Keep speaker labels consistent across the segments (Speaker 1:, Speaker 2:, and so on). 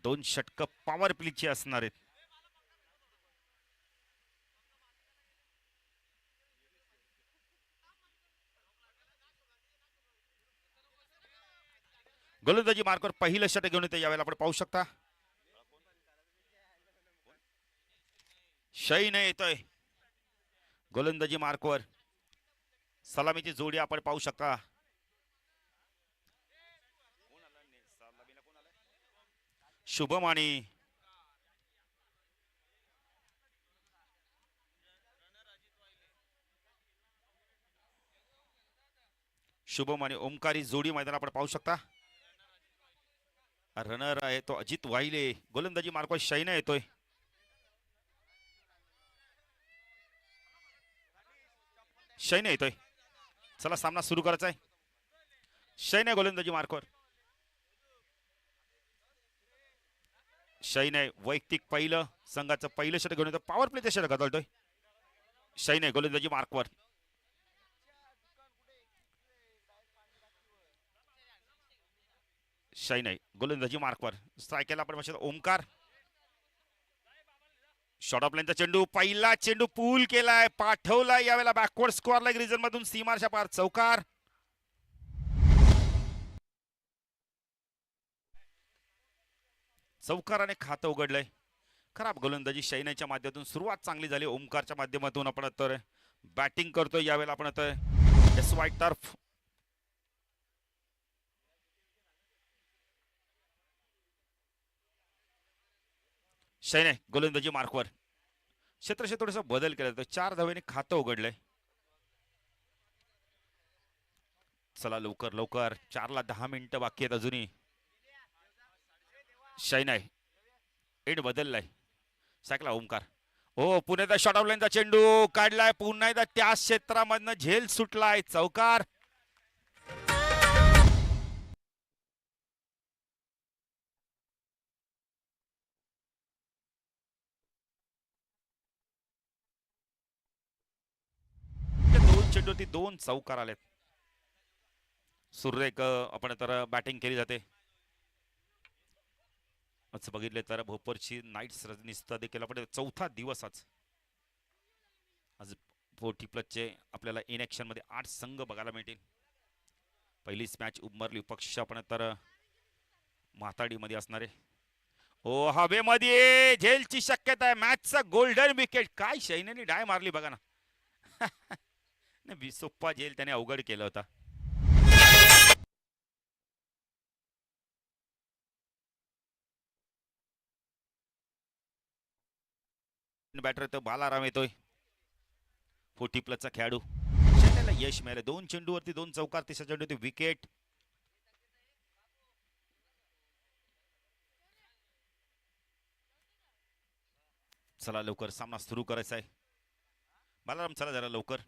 Speaker 1: दोन षटक पॉवर प्लेची असणार आहेत. गोलंदाजी मार्कवर पहिलं षटक घेऊन येते. यावेळेला आपण पाहू शकता शैन येतोय गोलंदाजी मार्कवर. सलामीची जोडी आपण पाहू शकता. शुभम आणि ओमकारी जोडी मैदान आपण पाहू शकता. रनर आहे तो अजित वाहिले. गोलंदाजी मार्कवर शैन येतोय. शैन येतोय. चला सामना सुरू करायचा आहे. शैन आहे गोलंदाजी मार्कवर. शैन आहे वैयक्तिक पहिलं संघाचं पहिलं षटक घेऊन येतो. पॉवर प्लेचं षटक घालतोय. शैन आहे गोलंदाजी मार्कवर. शैन आहे गोलंदाजी मार्कवर. स्ट्रायकरला आपण म्हणतो ओमकार. शॉर्ट ऑफ लाईनचा चेंडू. पहिला चेंडू पूल केलाय पाठवलाय यावेळेला बॅकवर्ड स्क्वेअर लेग रिजन मधून सीमारच्या पार चौकार. चौकाराने खातं उघडलंय. खराब गोलंदाजी शैनाच्या माध्यमातून सुरुवात चांगली झाली. ओमकारच्या माध्यमातून आपण तर बॅटिंग करतोय यावेळेला आपण तर एस वाय टर्फ. शैन आहे गोलंदाजी मार्कवर. क्षेत्रशः थोडंसं बदल केला तर 4 धावेने खातं उघडलंय. चला लवकर लवकर 4ला 10 मिनिटं बाकी आहेत अजूनही. शैन आहे एड बदललाय. सायकला ओमकार. हो पुण्याचा शॉर्ट ऑफ लाईनचा चेंडू काढलाय. पुन्हा एकदा त्या क्षेत्रामधनं झेल सुटलाय चौकार. दोन चेंडूवरती 2 चौकार आलेत. सुरेख आपण तर बॅटिंग केली जाते. असं बघितले तर भोपरची नाईट्स रजनीस्ता देखील आपण चौथा दिवस आज 40 प्लसचे आपल्याला इन ॲक्शन मध्ये 8 संघ बघायला मिळतील. पहिलीच मॅच उमरली पक्ष आपण तर म्हाताडीमध्ये असणारे. ओ हवेमध्ये झेलची शक्यता आहे. मॅचचा गोल्डन विकेट. काय शैनेने डाय मारली बघा ना. सोप्पा झेल त्याने अवघड केला होता. बॅटर येतो बालाराम येतोय 40 प्लसचा खेळाडू. शैनेला यश मिळालं. 2 चेंडूवरती 2 चौकार. तिसऱ्या चेंडूवरती विकेट. चला लवकर सामना सुरू करायचा आहे. बालाराम चला जरा लवकर.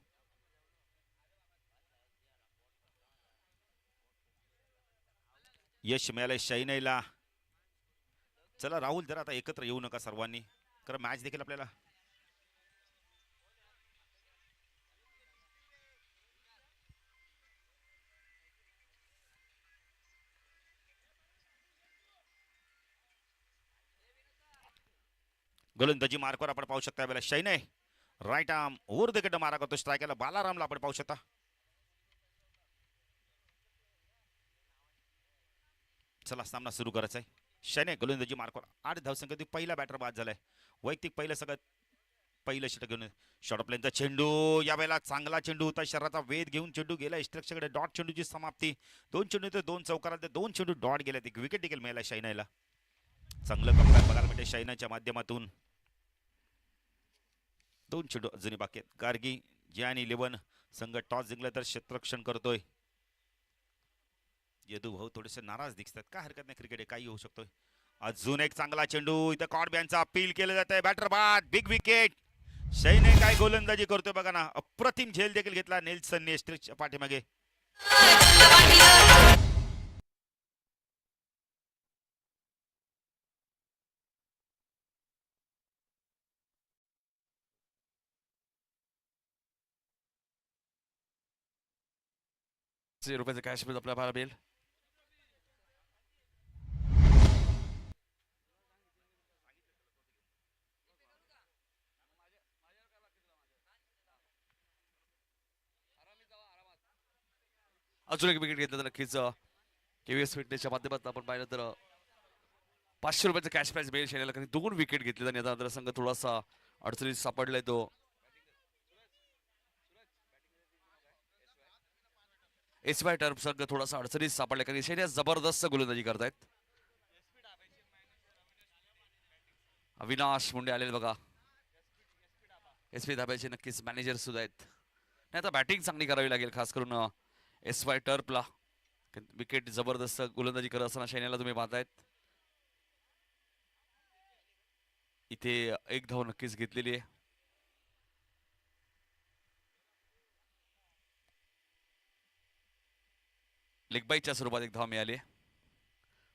Speaker 1: यश मिळालंय शैनेला. चला राहुल जरा आता एकत्र येऊ नका सर्वांनी कारण मॅच देखील आपल्याला गोलंदाजी मार्कवर आपण पाहू शकता. यावेळेला शैने right arm over the wicket मारा करतो. स्ट्रायकरला बालारामला आपण पाहू शकता. चला सामना सुरू करायचा आहे. शैने गोलंदाजी मार्कवर 8 धावसंख्येत पहिला बॅटर बाद झालाय. वैयक्तिक पहिलं सगळं पहिलं षटक घेऊन. शॉर्ट ऑफ लाईनचा चेंडू. यावेळेला चांगला चेंडू होता. शरीराचा वेध घेऊन चेंडू गेला स्ट्रक्चरकडे. डॉट चेंडूची समाप्ती. 2 चेंडू ते 2 चौकारात 2 चेंडू डॉट गेले. एक विकेट देखील मिळाला शैनाला. चांगलं कमबॅक बघायला मिळते शैनाच्या माध्यमातून. 2 चेंडू अजूनही बाकी आहेत. गार्गी जॅन 11 संघ टॉस जिंकला तर क्षेत्ररक्षण करतोय. यदू भाऊ थोडेसे नाराज दिसतात. काय हरकत नाही. क्रिकेट काही होऊ शकतोय. अजून एक चांगला चेंडू. इथं कॉडबॅनचा अपील केलं जात आहे. बॅटर बाद. Big wicket. शैने काय गोलंदाजी करतोय बघा ना. अप्रतिम झेल देखील घेतला नेल्सनने स्ट्रिकच्या पाठीमागे.
Speaker 2: ₹100 कॅश आपल्याला मिळेल. अजून एक विकेट घेतलं तर नक्कीच केव्हीएस फिटनेसच्या माध्यमातून आपण पाहिलं तर 500 रुपयाचं कॅश प्राइज मिळेल शैल्याला, कारण 2 विकेट घेतले आणि आता संघ थोडासा अडचणीत सापडलाय तो. एसवाय टर्फ संघ थोडासा अडचणीत सापडलाय कारण शैल्या जबरदस्त गोलंदाजी करतायत. अविनाश मुंडे आलेले बघा, एसपी धाब्याचे नक्कीच मॅनेजर सुद्धा आहेत. नाही आता बॅटिंग चांगली करावी लागेल, खास करून एसवाय टर्फला. विकेट जबरदस्त गोलंदाजी करत असताना शैल्याला तुम्ही पाहतायत. इथे एक धाव नक्कीच घेतलेली आहे. लेगबाईच्या स्वरूपात एक धाव मिळाली.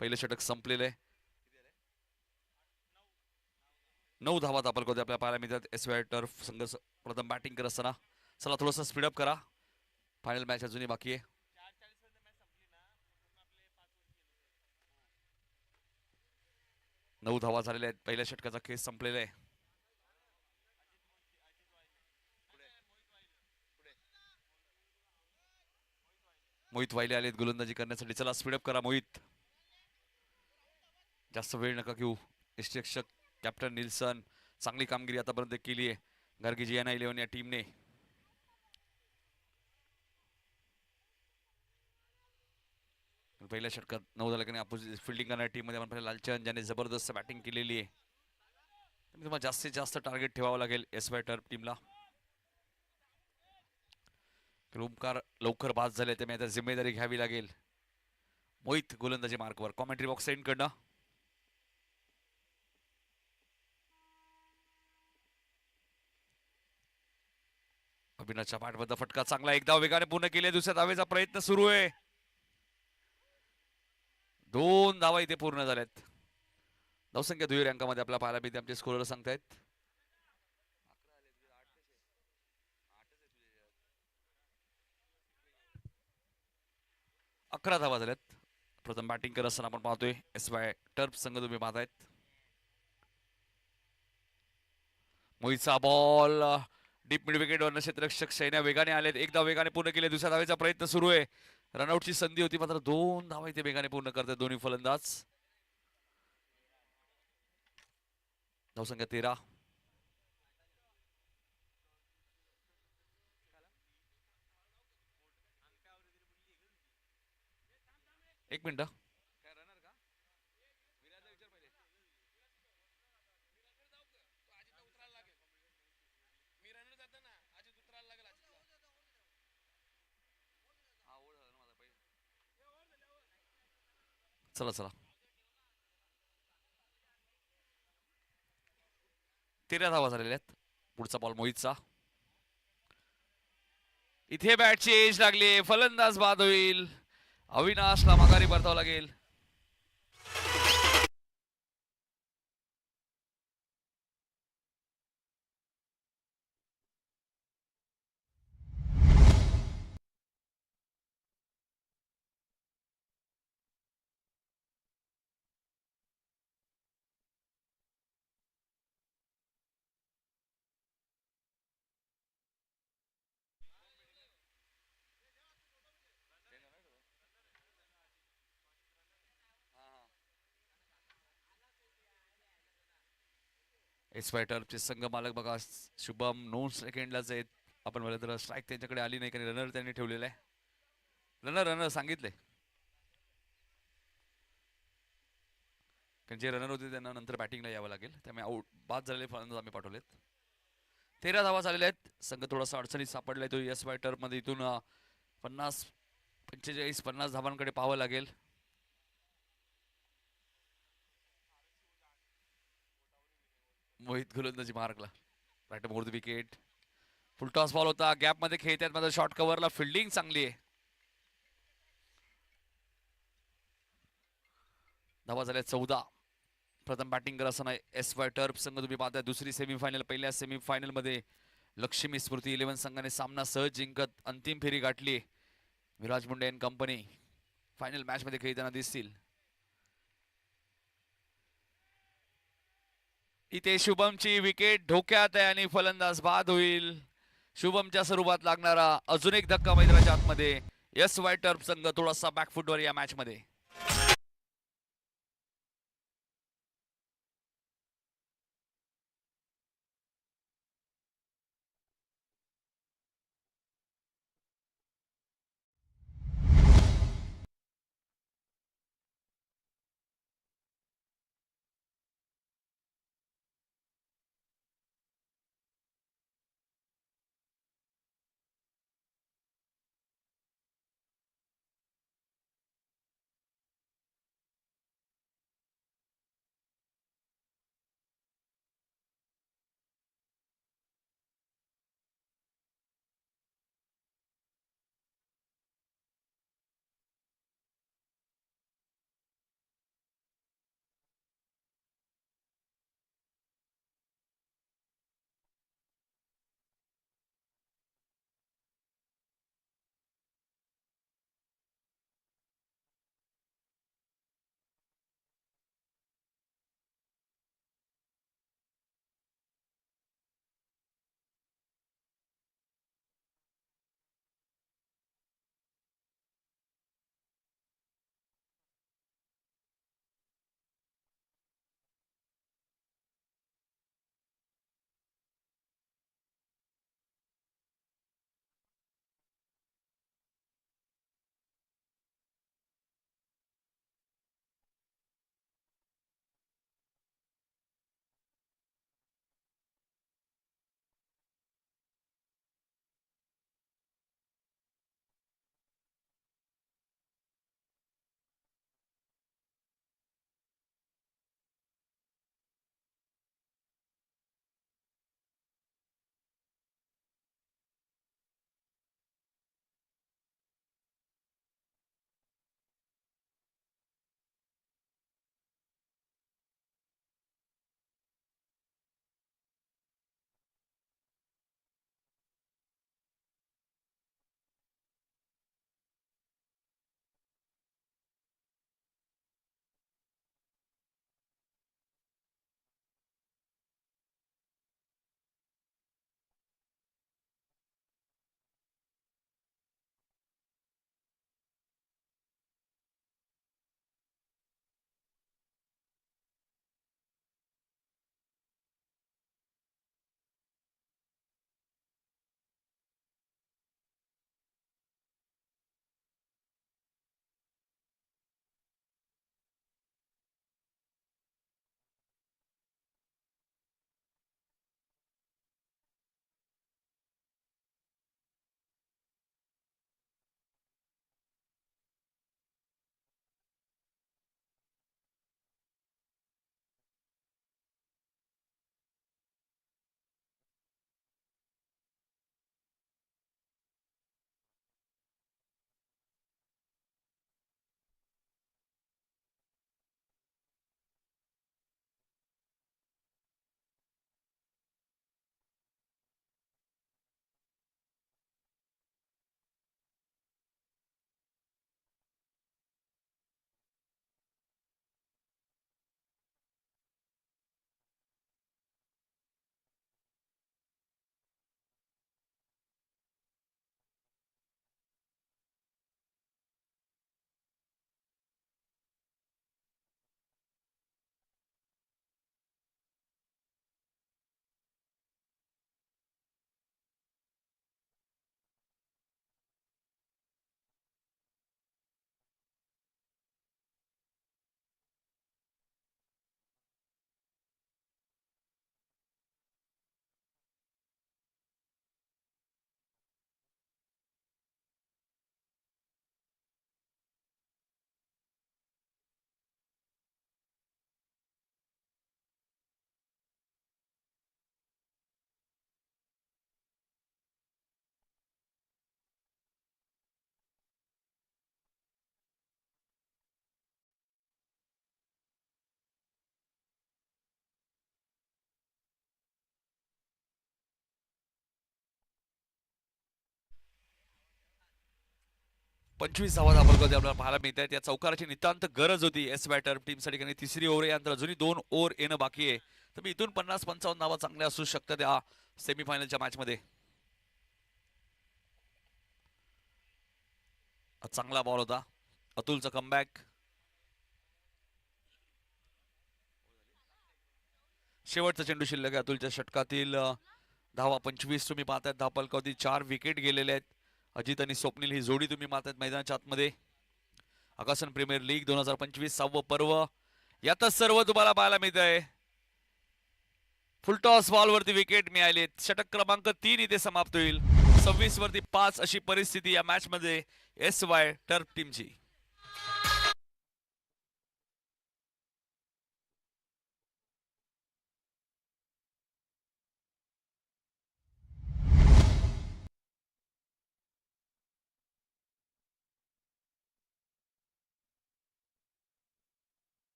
Speaker 2: पहिलं षटक संपलेलं आहे. 9 धावा दाखल आपल्या पाहायला मिळतात. एसवाय टर्फ संघ प्रथम बॅटिंग करत असताना. चला थोडंसं स्पीडअप करा, फायनल मॅच अजूनही बाकी आहे. 9 धावा झालेल्या आहेत. पहिल्या षटकाचा खेळ संपलेला आहे. मोहित वाहिले आलेत गोलंदाजी करण्यासाठी. चला स्पीडअप करा मोहित, जास्त वेळ नका घेऊ. यष्टीरक्षक कॅप्टन निल्सन चांगली कामगिरी आतापर्यंत केली आहे गार्गी GN11 या टीमने. पहिल्या षटकात 9 झाल्या की अपोजिट फिल्डिंग करणाऱ्या टीम मध्ये आपण पाहिलं लालचंद ज्याने जबरदस्त बॅटिंग केलेली आहे. तुम्हाला जास्तीत जास्त टार्गेट ठेवावं लागेल एसवाय टर्फ टीमला. ओमकार लवकर बाद झाले त्यामुळे आता जिम्मेदारी घ्यावी लागेल. मोहित गोलंदाजी मार्कवर. कॉमेंट्री बॉक्स सेंड कडनं अभिनवच्या पाठबद्ध फटका चांगला, एक धाव वेगाने पूर्ण केली. दुसऱ्या धावेचा प्रयत्न सुरू आहे. 2 धावा इथे पूर्ण झाल्यात. धावसंख्या दुहेरी अंकामध्ये आपल्याला पाहायला मिळते. आमचे स्कोरर सांगतायत 11 धावा झाल्यात. प्रथम बॅटिंग करत असताना आपण पाहतोय एसवाय टर्फ संघ तुम्ही पाहतायत. मोहितचा बॉल डीप मिड विकेटवर क्षेत्ररक्षक शैन्या वेगाने आलेत. एक धाव वेगाने पूर्ण केले. दुसऱ्या धावेचा प्रयत्न सुरू आहे. रनआउटची संधी होती मात्र 2 धावा इथे वेगाने पूर्ण करतात दोन्ही फलंदाज. धावसंख्या 13. एक मिनिट. चला चला 13 धावा झालेल्या आहेत. पुढचा बॉल मोहितचा. इथे बॅटची एज लागली. फलंदाज बाद होईल. अविनाशला माघारी परतावं लागेल. एसवाय टर्फचे संघ मालक बघा शुभम 9 सेकंडलाच आहेत. आपण बोललं तर स्ट्राईक त्यांच्याकडे आली नाही कारण रनर त्यांनी ठेवलेला आहे. रनर सांगितले कारण जे रनर होते त्यांना नंतर बॅटिंगला यावं लागेल. त्यामुळे आउट बाद झालेले फलंदाज आम्ही पाठवलेत. 13 धावा झालेल्या आहेत. संघ थोडासा अडचणीत सापडलाय तो एसवाय टर्फ मध्ये. इथून 45-50 धावांकडे पाहावं लागेल. मोहित गोलंदाजी मार्कला. Right more the wicket. Full toss ball होता. गॅप मध्ये खेळतात मात्र शॉर्ट कव्हरला फिल्डिंग चांगली आहे. धावा झाल्या 14. प्रथम बॅटिंग करत असताना एसवाय टर्फ संघ तुम्ही पाहताय दुसरी सेमीफायनल. पहिल्या सेमीफायनल मध्ये लक्ष्मी स्मृती 11 संघाने सामना सहज जिंकत अंतिम फेरी गाठली. Viraj Munde and company final match मध्ये खेळताना दिसतील. इथे शुभमची विकेट धोक्यात आहे आणि फलंदाज बाद होईल. शुभमच्या स्वरूपात लागणारा अजून एक धक्का मैदानाच्या आतमध्ये. एस वाय टर्फ संघ थोडासा बॅकफुटवर या मॅच मध्ये. पंचवीस धावा धाबडगोते आपल्याला पाहायला मिळत आहेत. या चौकाराची नितांत गरज होती एस वाय टर्फ टीमसाठी, कारण तिसरी ओव्हर यानंतर अजूनही 2 ओव्हर येणं बाकी आहे. तर इथून 50-55 धावा चांगल्या असू शकतात या सेमीफायनलच्या मॅच मध्ये. चांगला बॉल होता अतुलचा कमबॅक. शेवटचा चेंडू शिल्लक आहे अतुलच्या षटकातील. धावा 25 तुम्ही पाहतायत. धावफलकावरती 4 विकेट गेलेले आहेत. अजित आणि स्वप्नील ही जोडी तुम्ही पाहतायत मैदानाच्या आतमध्ये. आकाशन प्रीमियर लीग 2025 6वं पर्व यातच सर्व तुम्हाला पाहायला मिळत आहे. फुलटॉस बॉलवरती विकेट मिळाली. षटक क्रमांक 3 इथे समाप्त होईल. 26 वरती 5 अशी परिस्थिती या मॅच मध्ये SY टर्फ टीमची.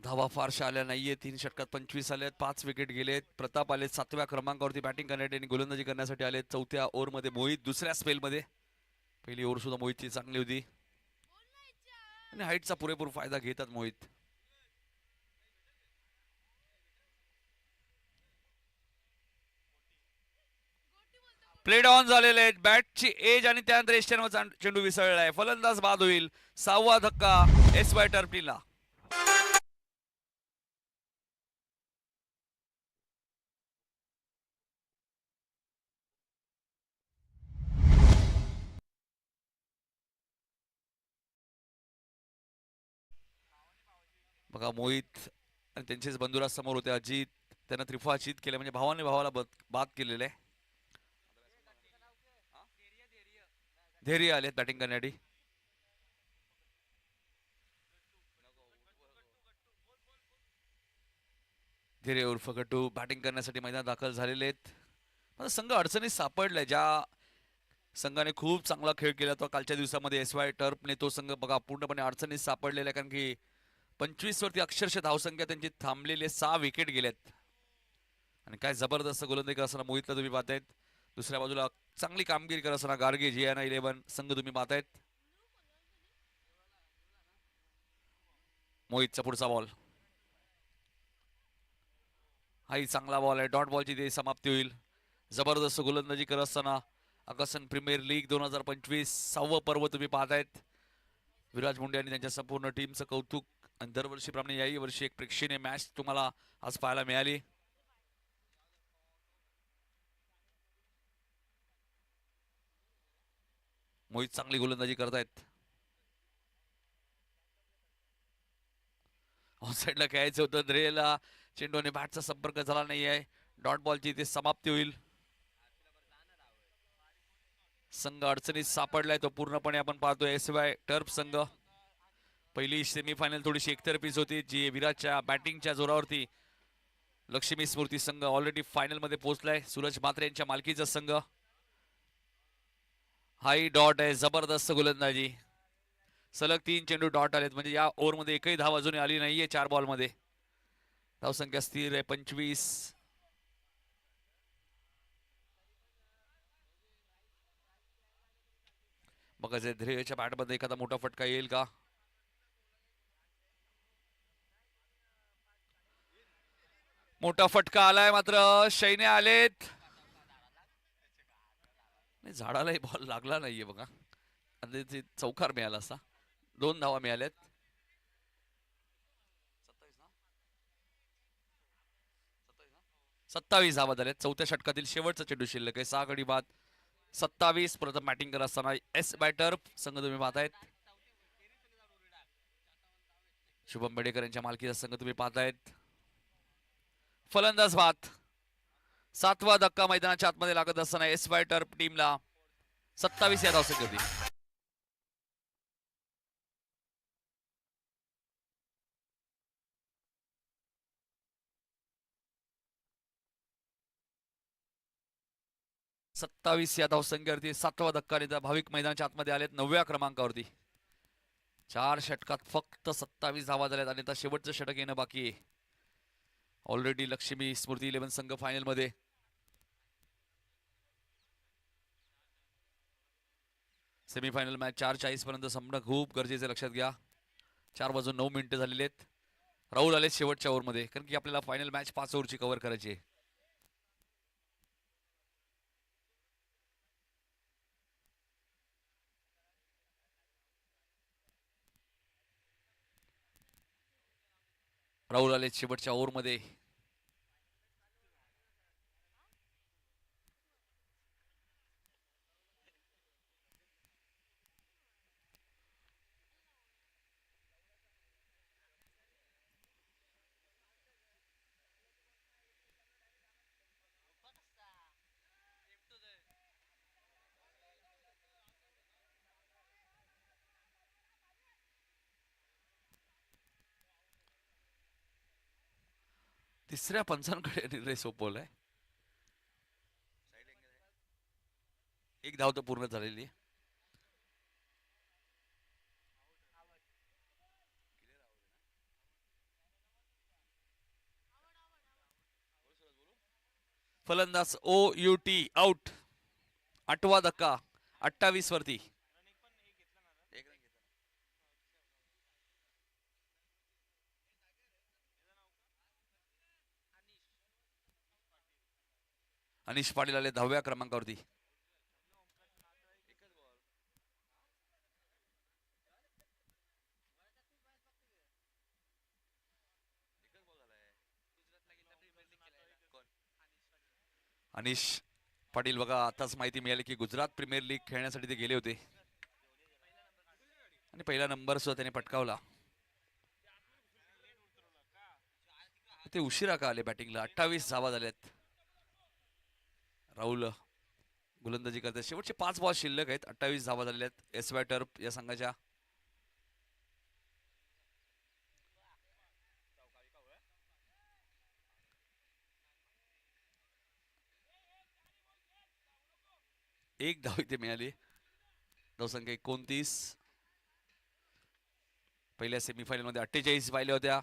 Speaker 2: धावा फारशा आल्या नाहीये. 3 षटकात 25 आलेत. 5 विकेट गेलेत. प्रताप आले 7व्या क्रमांकावरती बॅटिंग करण्यासाठी आणि गोलंदाजी करण्यासाठी आले. 4थ्या ओव्हरमध्ये मोहित दुसऱ्या स्पेलमध्ये. पहिली ओव्हर सुद्धा मोहितची चांगली होती आणि हाईटचा पुरेपूर फायदा घेतात मोहित. प्लेड ऑन झालेले आहेत. बॅटची एज आणि त्यानंतर एस्टनवर चेंडू विसळलाय. फलंदाज बाद होईल. 6वा धक्का SY टर्फ टीमला. बघा मोहित आणि त्यांचेच बंधुराज समोर होते. अजित त्यांना त्रिफाचित केले म्हणजे भावाने भावाला बाद केलेले आहे. धैर्य आले बॅटिंग करण्यासाठी. धैर्य उर्फ गट्टू बॅटिंग करण्यासाठी मैदानात दाखल झालेले आहेत. आता संघ अडचणीत सापडलाय. ज्या संघाने खूप चांगला खेळ केला तो कालच्या दिवसामध्ये SY टर्फने तो संघ बघा पूर्णपणे अडचणीत सापडलेला आहे. कारण की 25 वरती अक्षरशः धावसंख्या त्यांची थांबलेली 6 विकेट गेल्यात आणि काय जबरदस्त गोलंदाजी करत असताना मोहितला तुम्ही पाहतायत. दुसऱ्या बाजूला चांगली कामगिरी करत असताना गार्गे GN 11 संघ तुम्ही पाहतायत. मोहितचा पुढचा बॉल. हाही चांगला बॉल आहे. डॉट बॉलची ते समाप्ती होईल. जबरदस्त गोलंदाजी करत असताना आकाशन प्रीमियर लीग 2025 6वं पर्व तुम्ही पाहतायत. विराज मुंडे आणि त्यांच्या संपूर्ण टीमचं कौतुक. आणि दरवर्षीप्रमाणे याही वर्षी एक प्रेक्षणीय मॅच तुम्हाला आज पाहायला मिळाली. मोहित चांगली गोलंदाजी करतायत. ऑफसाईडला खेळायचं होतं. ध्रेयला चेंडूने बॅटचा संपर्क झाला नाही आहे. डॉट बॉलची इथे समाप्ती होईल. संघ अडचणीत सापडलाय तो पूर्णपणे आपण पाहतोय. SY टर्फ संघ. पहिली सेमीफायनल थोडीशी एकतर्फीच होती जी विराटच्या बॅटिंगच्या जोरावरती लक्ष्मी स्मृती संघ ऑलरेडी फायनल मध्ये पोहोचलाय. सूरज मात्रे यांच्या मालकीचा संघ. हाई डॉट आहे. जबरदस्त गोलंदाजी. सलग 3 चेंडू डॉट आलेत म्हणजे या ओव्हरमध्ये एकही धाव अजून आली नाहीये. 4 बॉलमध्ये धावसंख्या स्थिर आहे 25. बघा जे ध्येयच्या बॅटमध्ये एखादा मोठा फटका येईल का. मोठा फटका आलाय मात्र शैने आलेत. झाडालाही बॉल लागला नाहीये बघा. चौकार मिळाला असता. 2 धावा मिळाल्यात. 27 धावा झाल्यात. 4थ्या षटकातील शेवटचा चेंडू शिल्लक आहे. 6 गडी बाद 27. प्रथम बॅटिंग करत असताना SY टर्फ संघ तुम्ही पाहतायत. शुभम बेडेकर यांच्या मालकीचा संघ तुम्ही पाहतायत. फलंदाज बाद. 7वा धक्का मैदानाच्या आतमध्ये लागत असताना SY टर्फ टीमला 27 या धावसंख्येवरती. 27 या धावसंख्येवरती 7वा धक्का देता भाविक मैदानाच्या आतमध्ये आलेत 9व्या क्रमांकावरती. 4 षटकात फक्त 27 धावा झाल्यात आणि आता शेवटचं षटक येणं बाकी आहे. ऑलरेडी लक्ष्मी स्मृती 11 संघ फायनल मध्ये. सेमीफायनल मॅच 4:40 पर्यंत संपणं खूप गरजेचं, लक्षात घ्या. 4:09 झालेले आहेत. राहुल आले शेवटच्या ओव्हरमध्ये, कारण की आपल्याला फायनल मॅच 5 ओव्हरची कव्हर करायची आहे. राहुल आले शेवटच्या ओव्हरमध्ये. तिसऱ्या पंचांकडे निर्णय सोपवलाय. एक धाव तर पूर्ण झालेली आहे. फलंदाज OUT आउट. 8वा धक्का 28 वरती. अनिश पाटील आले 10व्या क्रमांकावरती. अनिश पाटील बघा, आताच माहिती मिळाली की गुजरात प्रीमियर लीग खेळण्यासाठी ते गेले होते आणि पहिला नंबर सुद्धा त्याने पटकावला. ते उशिरा का आले बॅटिंगला. 28 धावा झाल्यात. राहुल गोलंदाजी करतात. शेवटचे 5 बॉल शिल्लक आहेत. 28 धावा झालेल्या आहेत SY टर्फ या संघाच्या. एक धाव इथे मिळाली. धावसंख्या 29. पहिल्या सेमीफायनल मध्ये 48 पाहिल्या होत्या,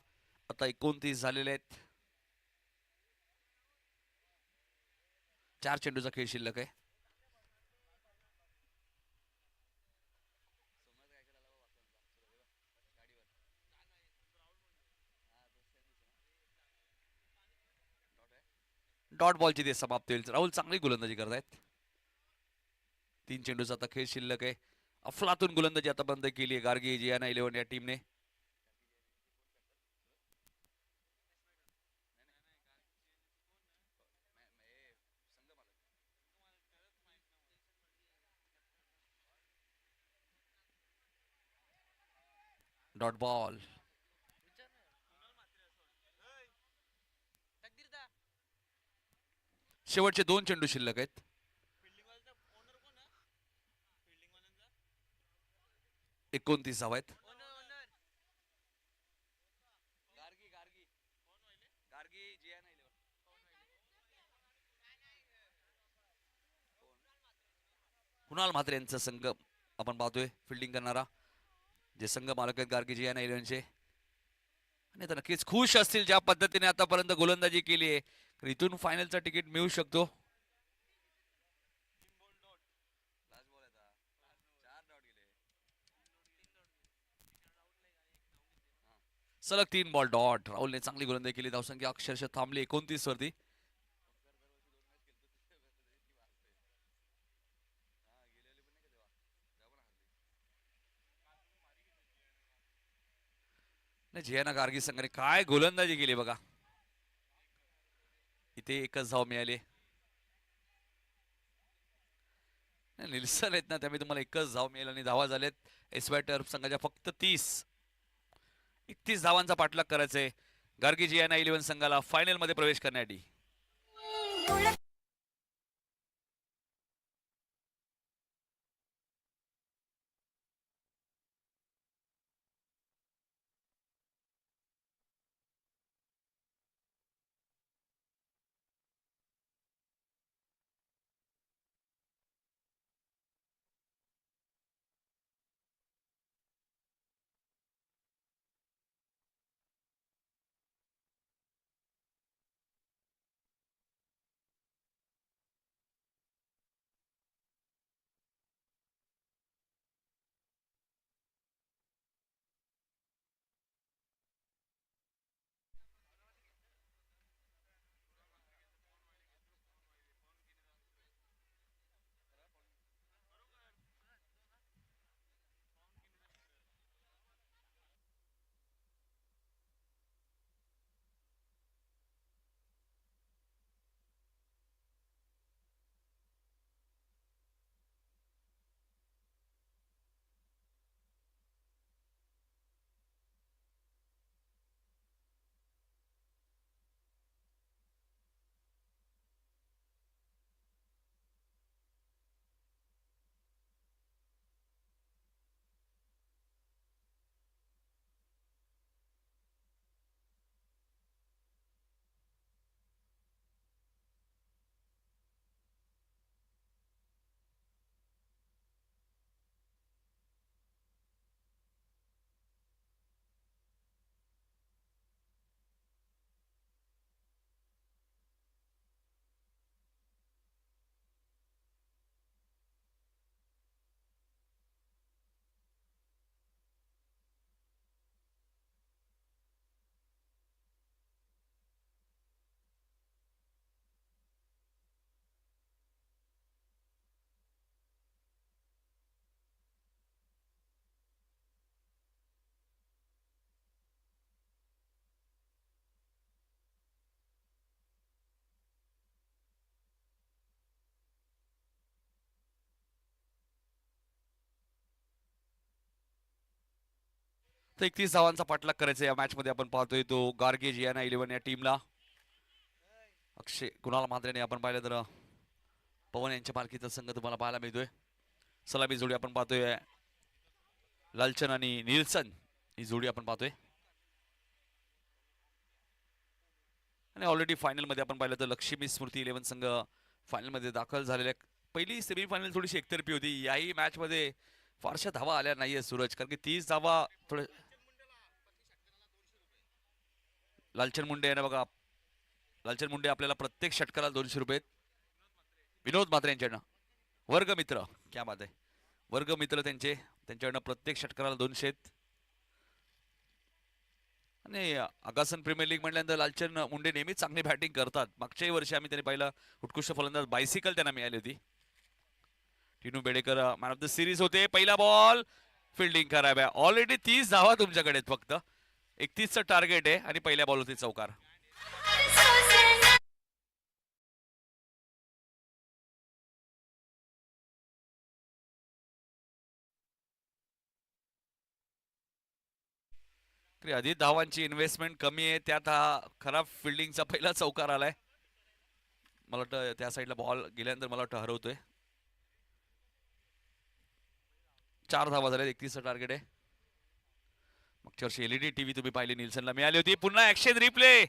Speaker 2: आता 29 झालेले आहेत. 4 चेंडूचा खेळ शिल्लक आहे. डॉट बॉलची ते समाप्त होईल. राहुल चांगली गोलंदाजी करतायत. 3 चेंडूचा आता खेळ शिल्लक आहे. अफलातून गोलंदाजी आता बंद केली आहे गार्गी जियाना 11 या टीमने. Dot ball. शेवटचे 2 चेंडू शिल्लक आहेत. 29 धावा आहेत. कुणाल म्हात्रे यांचा संघ आपण पाहतोय फिल्डिंग करणारा, जे संघ मालक आहेत गार्गी जियाना 11चे. आणि आता नक्कीच खुश असतील ज्या पद्धतीने आतापर्यंत गोलंदाजी केली आहे. इथून फायनलचा तिकीट मिळू शकतो. सलग 3 बॉल डॉट. राहुलने चांगली गोलंदाजी केली. धावसंख्या अक्षरशः थांबली 29 वरती. जियाना गार्गी संघाने काय गोलंदाजी केली बघा. इथे एकच धाव मिळाली. निल्सन आहेत ना, त्यामुळे तुम्हाला एकच धाव मिळेल आणि धावा झाल्यात SY टर्फ संघाच्या फक्त 31 धावांचा पाठलाग करायचा आहे गार्गी जियाना 11 संघाला फायनल मध्ये प्रवेश करण्यासाठी. तर 31 धावांचा पाठलाग करायचा या मॅच मध्ये आपण पाहतोय तो गार्गे जियाना 11 या टीमला. अक्षय कुणाल म्हात्रेने आपण पाहिलं तर पवन यांच्या मालकीचा संघ तुम्हाला पाहायला मिळतोय. सलामी जोडी आपण पाहतोय लालचन आणि निल्सन ही जोडी आपण पाहतोय. आणि ऑलरेडी फायनल मध्ये आपण पाहिलं तर लक्ष्मी स्मृती 11 संघ फायनल मध्ये दाखल झालेल्या. पहिली सेमीफायनल थोडीशी एकतर्फी होती. याही मॅच मध्ये फारशा धावा आल्या नाहीये सूरज, कारण की 30 धावा थोडे लालचन मुंडे यांना बघा. लालचन मुंडे आपल्याला प्रत्येक षटकाला 200 रुपये. विनोद म्हात्रे यांच्याकडनं वर्गमित्र, क्या बात आहे, वर्गमित्र त्यांच्याकडनं प्रत्येक षटकाला 200. आणि आगासन प्रीमियर लीग म्हटल्यानंतर लालचन मुंडे नेहमीच चांगली बॅटिंग करतात. मागच्याही वर्षी आम्ही त्यांनी पाहिलं उत्कृष्ट फलंदाज बायसिकल त्यांना मिळाली होती. Tinu Bedekar man of the series होते. पहिला बॉल फिल्डिंग कराव्या. ऑलरेडी 30 धावा तुमच्याकडे आहेत फक्त. 31चं टार्गेट आहे आणि पहिल्या बॉलवरती चौकार. तरी आधी धावांची इन्व्हेस्टमेंट कमी आहे, त्यात हा खराब फिल्डिंगचा पहिला चौकार आलाय. मला वाटतं त्या साईडला बॉल गेल्यानंतर मला वाटतं हरवतोय. 4 धावा झाल्या. 31चं टार्गेट आहे. मागच्या वर्षी एलईडी टीव्ही तुम्ही पाहिली निल्सनला मिळाली होती. पुन्हा ऍक्शन रिप्ले.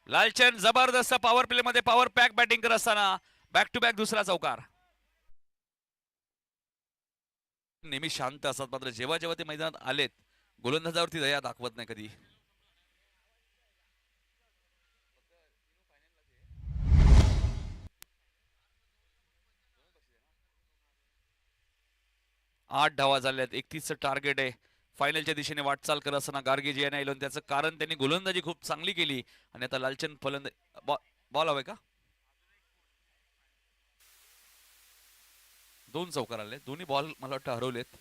Speaker 2: लालचंद जबरदस्त पॉवर प्ले मध्ये पॉवर पॅक बॅटिंग करत असताना बॅक टू बॅक दुसरा चौकार. नेहमी शांत असतात, मात्र जेव्हा जेव्हा ते मैदानात आलेत गोलंदाजावरती दया दाखवत नाही कधी. आठ धावा झाल्यात. 31चं टार्गेट आहे. फायनलच्या दिशेने वाटचाल करत असताना गार्गे जी नाही त्याचं कारण त्यांनी गोलंदाजी खूप चांगली केली आणि आता लालचंद फलंदाज बॉल हवाय का. 2 चौकार आले. दोन्ही बॉल मला वाटतं हरवलेत.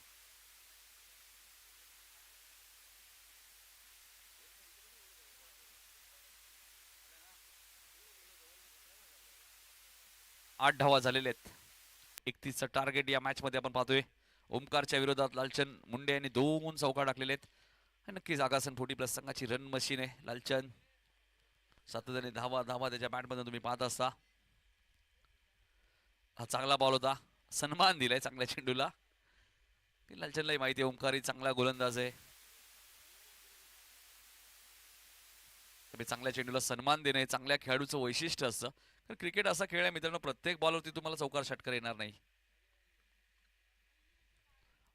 Speaker 2: आठ धावा झालेले आहेत. 31चं टार्गेट या मॅच मध्ये आपण पाहतोय. ओमकारच्या विरोधात लालचंद मुंडे यांनी 2 चौकार टाकलेले आहेत. नक्कीच आगासन 40+ संघाची रन मशीन आहे लालचंद. सातत्याने धावा धावा त्याच्या बॅटमध्ये तुम्ही पाहत असता. हा चांगला बॉल होता. सन्मान दिलाय चांगल्या चेंडूला. लालचंदलाही माहिती आहे ओमकार ही चांगला गोलंदाज आहे. चांगल्या चेंडूला सन्मान देणे चांगल्या खेळाडूचं वैशिष्ट्य असतं. तर क्रिकेट असा खेळ आहे मित्रांनो, प्रत्येक बॉलवरती तुम्हाला चौकार षटकार येणार नाही.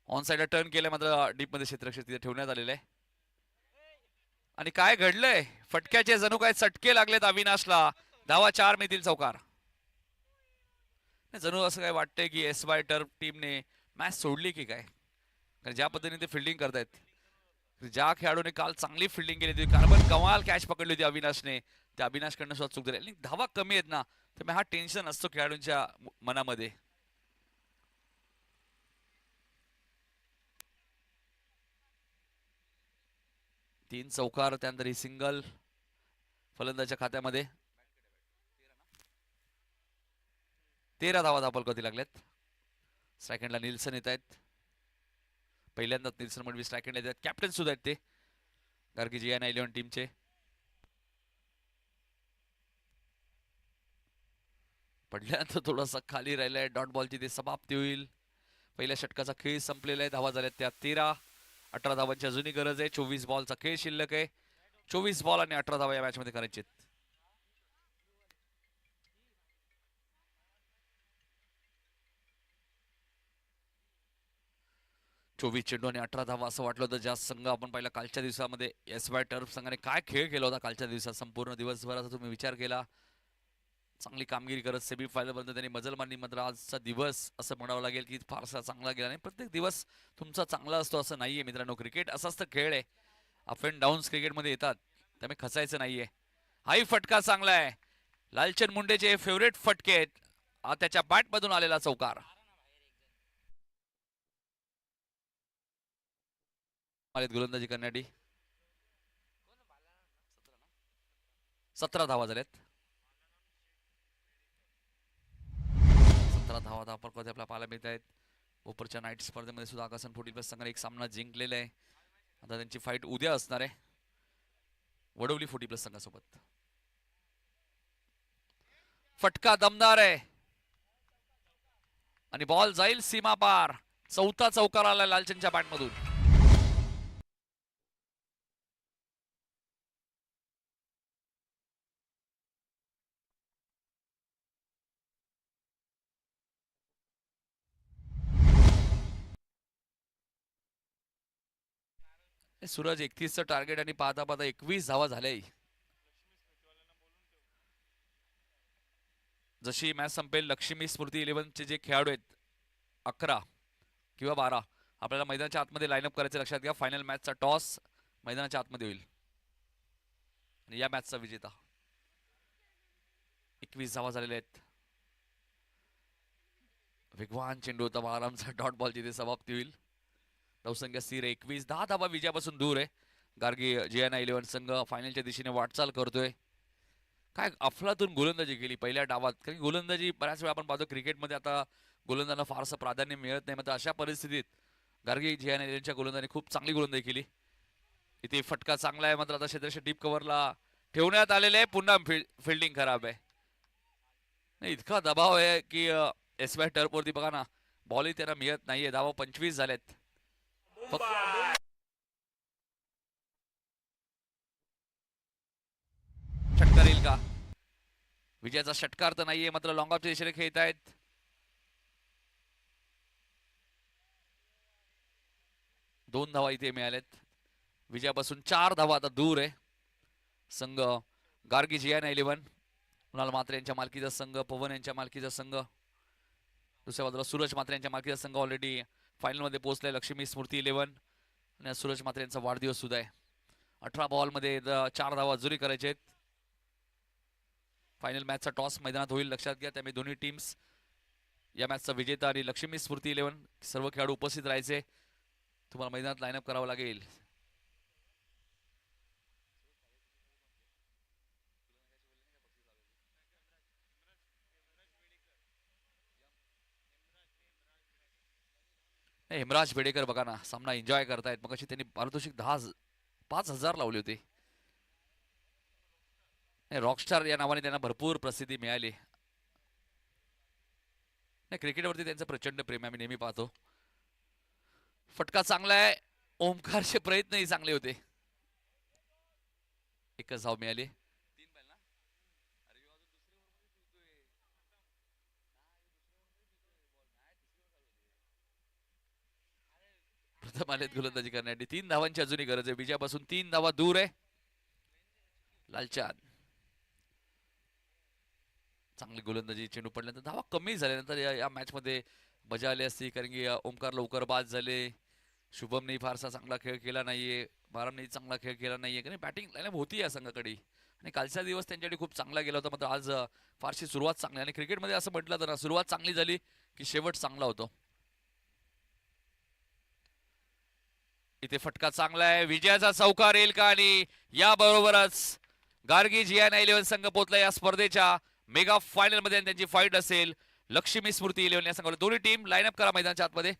Speaker 2: ऑन साइडला टर्न केलं, मात्र डीप मध्ये क्षेत्ररक्षक तिथे ठेवण्यात आलेलं आहे. आणि काय घडलंय, फटक्याचे जणू काय चटके लागलेत अविनाशला. धावा 4 मिळतील चौकार. जणू असं काय वाटतंय की एसवाय टर्फ टीमने मॅच सोडली की काय, कारण ज्या पद्धतीने ते फिल्डिंग करतायत. ज्या खेळाडूने काल चांगली फिल्डिंग केली होती, काल पण कमाल कॅच पकडली होती अविनाशने, त्या अविनाशकडनं सुद्धा चूक झाली. धावा कमी आहेत ना, त्यामुळे हा टेन्शन असतो खेळाडूंच्या मनामध्ये. तीन चौकार, त्यानंतर ही सिंगल फलंदाच्या खात्यामध्ये. 13 धावा धापलकती लागल्यात. स्ट्राईक निल्सन येत आहेत. पहिल्यांदाच निल्सन म्हणजे स्ट्राईक येत आहेत. कॅप्टन सुद्धा आहेत ते गार्गे जियाना 11 टीमचे. पडल्यानंतर थोडासा खाली राहिलाय. डॉट बॉलची ते समाप्ती होईल. पहिल्या षटकाचा खेळ संपलेला आहे. धावा झाल्यात त्या 13. 18 धावांची अजूनही गरज आहे. 24 बॉलचा खेळ शिल्लक आहे. 24 बॉल आणि 18 धावा या मॅच मध्ये करायचे. 24 चेंडू आणि 18 धावा असं वाटलं होतं. ज्या संघ आपण पाहिला कालच्या दिवसामध्ये एसवाय टर्फ संघाने काय खेळ केला होता कालच्या दिवसात. संपूर्ण दिवसभराचा तुम्ही विचार केला, चांगली कामगिरी करत सेमीफायनल पर्यंत त्यांनी मजल मारली. मात्र आजचा दिवस असं म्हणावं लागेल की फारसा चांगला गेला नाही. प्रत्येक दिवस तुमचा चांगला असतो असं नाहीये मित्रांनो. क्रिकेट असाच तर खेळ आहे. अप अँड डाऊन्स क्रिकेटमध्ये येतात, त्यामुळे खचायचं नाहीये. हाही फटका चांगला आहे. लालचंद मुंडेचे फेवरेट फटके आहेत. त्याच्या बॅट मधून आलेला चौकार. गोलंदाजी करण्यासाठी 17 धावा झाल्यात. 17 धावा आपल्याला पाहायला मिळत आहेत. ओपरच्या नाईट स्पर्धेमध्ये सुद्धा आगासन 40+ संघाने एक सामना जिंकलेला आहे. आता त्यांची फाईट उद्या असणार आहे वडवली 40+ संघासोबत. फटका दमदार आहे आणि बॉल जाईल सीमा पार. चौथा चौकार आला लालचंदच्या बॅटमधून. सूरज 31चं टार्गेट आणि पाहता पाहता 21 धावा झाल्या. जशी मॅच संपेल लक्ष्मी स्मृती 11चे जे खेळाडू आहेत 11 किंवा 12 आपल्याला मैदानाच्या आतमध्ये लाईनअप करायचे. लक्षात घ्या फायनल मॅचचा टॉस मैदानाच्या आतमध्ये होईल आणि या मॅचचा विजेता. 21 धावा झालेल्या आहेत. वेगवान चेंडू होता आरामचा डॉट बॉल जिथे समाप्ती होईल. धावसंख्या स्थिर 21. 10 धावा विजयापासून दूर आहे. गार्गी जियाना 11 संघ फायनलच्या दिशेने वाटचाल करतोय. काय अफलातून गोलंदाजी केली पहिल्या डावात. कारण गोलंदाजी बऱ्याच वेळा आपण पाहतो क्रिकेटमध्ये आता गोलंदाजांना फारसं प्राधान्य मिळत नाही. मात्र अशा परिस्थितीत गार्गी जियाना 11च्या गोलंदाजाने खूप चांगली गोलंदाजी केली. इथे फटका चांगला आहे मात्र आता क्षेत्ररक्षक डीप कव्हरला ठेवण्यात आलेले आहे. पुन्हा फिल्डिंग खराब आहे. इतका दबाव आहे की एसवाय टर्फवरती बघा ना बॉलही त्यांना मिळत नाहीये. धावा 25 झालेत. षटकार येईल का. विजयाचा षटकार तर नाहीये मात्र लॉंग ऑफच्या दिशेने खेळत आहेत. दोन धावा इथे मिळाल्यात. विजयापासून 4 धावा आता दूर आहे संघ गार्गी जियाना 11. कुणाल मात्रे यांच्या मालकीचा संघ, पवन यांच्या मालकीचा संघ. दुसऱ्या बाजूला सूरज मात्रे यांच्या मालकीचा संघ ऑलरेडी फायनल मध्ये पोहोचलाय लक्ष्मी स्मृती 11 आणि सूरज मात्रे यांचा वाढदिवस सुद्धा आहे. 18 बॉल मध्ये 4 धावा जुरी करायचे आहेत. फायनल मॅचचा टॉस मैदानात होईल लक्षात घ्या. त्यामुळे दोन्ही टीम्स या मॅचचा विजेता आणि लक्ष्मी स्मृती 11 सर्व खेळाडू उपस्थित राहायचे. तुम्हाला मैदानात लाईनअप करावं लागेल. हेमराज बेडेकर बघा ना सामना एन्जॉय करतायत. मग अशी त्यांनी पारितोषिक 5,000 लावले होते. रॉकस्टार या नावाने त्यांना भरपूर प्रसिद्धी मिळाली. नाही क्रिकेटवरती त्यांचं प्रचंड प्रेम आम्ही नेहमी पाहतो. फटका चांगला आहे. ओमकारचे प्रयत्नही चांगले होते. एकच धाव मिळाली. प्रथम आलेत गोलंदाजी करण्यासाठी. 3 धावांची अजूनही गरज आहे. विजयापासून 3 धावा दूर आहे लालचांद. चांगली गोलंदाजी. चेंडू पडल्यानंतर धावा कमी झाल्यानंतर या मॅच मध्ये मजा आली असती. कारण की ओमकार लवकर बाद झाले. शुभमने फारसा चांगला खेळ केला नाहीये. बारामने चांगला खेळ केला नाहीये. कारण बॅटिंग लाईनअप होती या संघाकडे आणि कालचा दिवस त्यांच्याकडे खूप चांगला गेला होता. मात्र आज फारशी सुरुवात चांगली. आणि क्रिकेटमध्ये असं म्हटलं तर सुरुवात चांगली झाली की शेवट चांगला होतो. इथे फटका चांगला आहे. विजयाचा चौकार येईल का. आणि याबरोबरच गार्गी जियाना 11 संघ पोहोचला या स्पर्धेच्या मेगा फायनल मध्ये. त्यांची फाईट असेल लक्ष्मी स्मृती 11 या संघाला. दोन्ही टीम लाईनअप करा मैदानाच्या आतमध्ये.